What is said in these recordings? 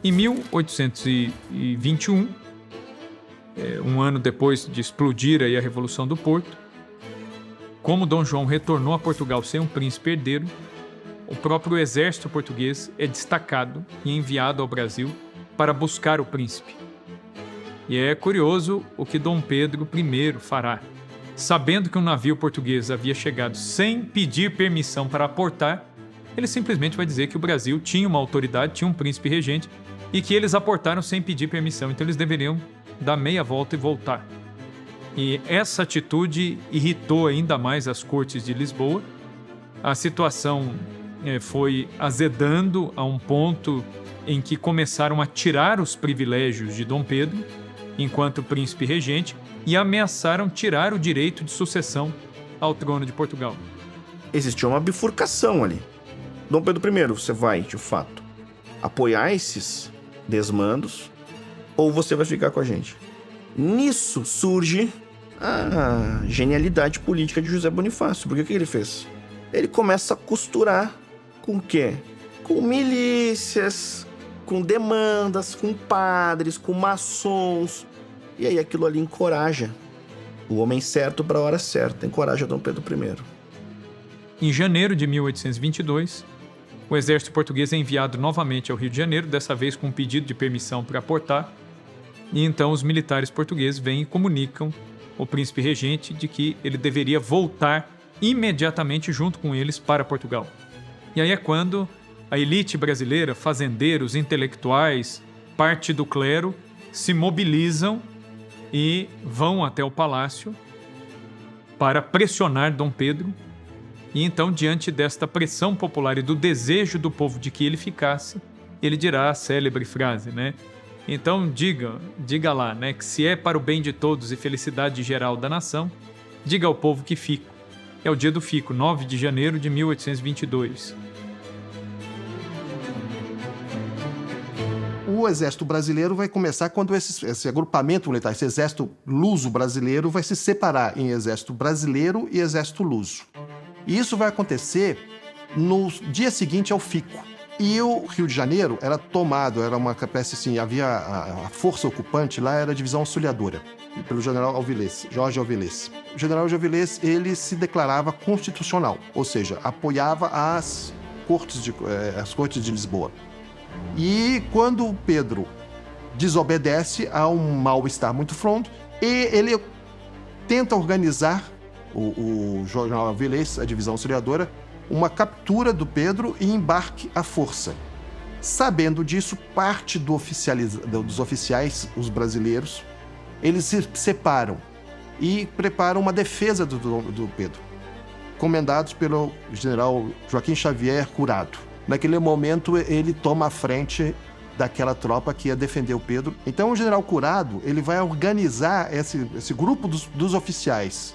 Em 1821, um ano depois de explodir aí a Revolução do Porto, como Dom João retornou a Portugal sem um príncipe herdeiro, o próprio exército português é destacado e enviado ao Brasil para buscar o príncipe. E é curioso o que Dom Pedro I fará. Sabendo que um navio português havia chegado sem pedir permissão para aportar, ele simplesmente vai dizer que o Brasil tinha uma autoridade, tinha um príncipe regente, e que eles aportaram sem pedir permissão, então eles deveriam dar meia volta e voltar. E essa atitude irritou ainda mais as cortes de Lisboa. A situação foi azedando a um ponto em que começaram a tirar os privilégios de Dom Pedro, enquanto príncipe regente, e ameaçaram tirar o direito de sucessão ao trono de Portugal. Existia uma bifurcação ali. Dom Pedro I, você vai, de fato, apoiar esses desmandos ou você vai ficar com a gente? Nisso surge a genialidade política de José Bonifácio. Porque o que ele fez? Ele começa a costurar com o quê? Com milícias, com demandas, com padres, com maçons. E aí aquilo ali encoraja o homem certo para a hora certa, encoraja Dom Pedro I. Em janeiro de 1822, o exército português é enviado novamente ao Rio de Janeiro, dessa vez com um pedido de permissão para aportar, e então os militares portugueses vêm e comunicam ao príncipe regente de que ele deveria voltar imediatamente junto com eles para Portugal. E aí é quando a elite brasileira, fazendeiros, intelectuais, parte do clero, se mobilizam e vão até o palácio para pressionar Dom Pedro. E então, diante desta pressão popular e do desejo do povo de que ele ficasse, ele dirá a célebre frase, né? Então, diga lá, né, que se é para o bem de todos e felicidade geral da nação, diga ao povo que fico. É o dia do fico, 9 de janeiro de 1822. O exército brasileiro vai começar quando esse agrupamento militar, esse exército luso brasileiro, vai se separar em exército brasileiro e exército luso. E isso vai acontecer no dia seguinte ao fico. E o Rio de Janeiro era tomado, era uma espécie assim, havia a força ocupante lá, era a divisão auxiliadora, pelo general Alvilés, Jorge Alvilés. O general Alvilés, ele se declarava constitucional, ou seja, apoiava as cortes de Lisboa. E quando o Pedro desobedece, há um mal-estar muito fundo e ele tenta organizar, o general Alvilés, a divisão auxiliadora, uma captura do Pedro e embarque à força. Sabendo disso, parte dos oficiais, os brasileiros, eles se separam e preparam uma defesa do Pedro, comandados pelo general Joaquim Xavier Curado. Naquele momento, ele toma a frente daquela tropa que ia defender o Pedro. Então, o general Curado, ele vai organizar esse grupo dos oficiais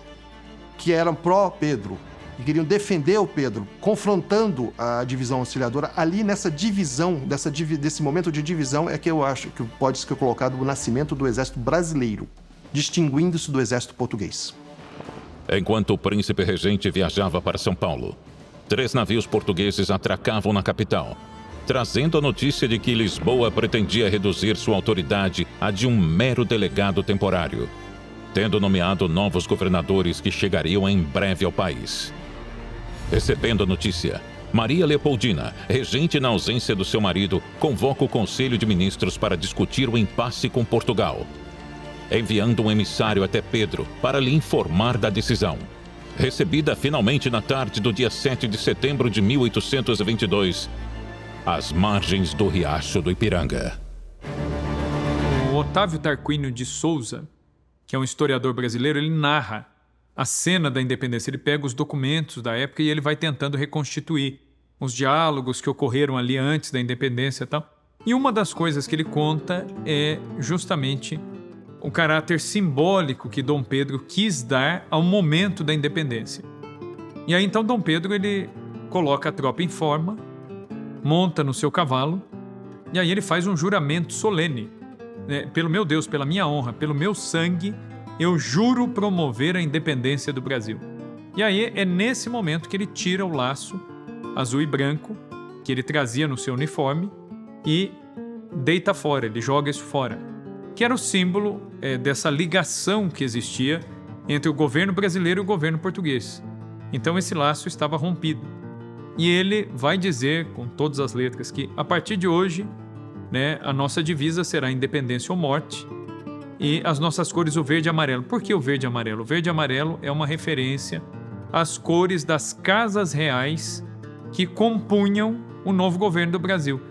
que eram pró-Pedro, que queriam defender o Pedro, confrontando a divisão auxiliadora. Ali, nessa divisão, desse momento de divisão, é que eu acho que pode ser colocado o nascimento do exército brasileiro, distinguindo-se do exército português. Enquanto o príncipe regente viajava para São Paulo, 3 navios portugueses atracavam na capital, trazendo a notícia de que Lisboa pretendia reduzir sua autoridade a de um mero delegado temporário, tendo nomeado novos governadores que chegariam em breve ao país. Recebendo a notícia, Maria Leopoldina, regente na ausência do seu marido, convoca o Conselho de Ministros para discutir o impasse com Portugal, enviando um emissário até Pedro para lhe informar da decisão. Recebida finalmente na tarde do dia 7 de setembro de 1822, às margens do Riacho do Ipiranga. O Otávio Tarquínio de Souza, que é um historiador brasileiro, ele narra a cena da independência. Ele pega os documentos da época e ele vai tentando reconstituir os diálogos que ocorreram ali antes da independência e tal. E uma das coisas que ele conta é justamente o caráter simbólico que Dom Pedro quis dar ao momento da independência. E aí então Dom Pedro ele coloca a tropa em forma, monta no seu cavalo e aí ele faz um juramento solene, né? Pelo meu Deus, pela minha honra, pelo meu sangue, eu juro promover a independência do Brasil. E aí é nesse momento que ele tira o laço azul e branco que ele trazia no seu uniforme e deita fora, ele joga isso fora, que era o símbolo dessa ligação que existia entre o governo brasileiro e o governo português. Então esse laço estava rompido. E ele vai dizer, com todas as letras, que a partir de hoje, né, a nossa divisa será independência ou morte, e as nossas cores o verde e amarelo. Por que o verde e amarelo? O verde e amarelo é uma referência às cores das casas reais que compunham o novo governo do Brasil.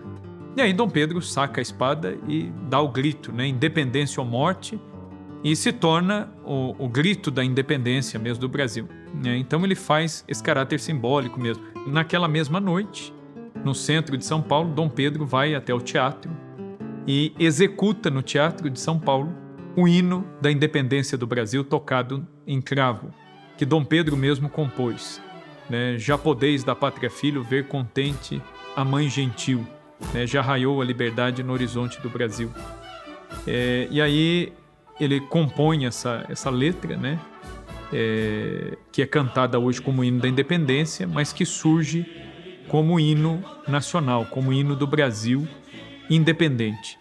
E aí Dom Pedro saca a espada e dá o grito, né, independência ou morte, e se torna o grito da independência mesmo do Brasil, né? Então ele faz esse caráter simbólico mesmo. Naquela mesma noite, no centro de São Paulo, Dom Pedro vai até o teatro e executa no Teatro de São Paulo o hino da independência do Brasil tocado em cravo, que Dom Pedro mesmo compôs, né? Já podeis da pátria filho ver contente a mãe gentil, né? Já raiou a liberdade no horizonte do Brasil. E aí ele compõe essa letra, né? Que é cantada hoje como hino da independência, mas que surge como hino nacional, como hino do Brasil independente.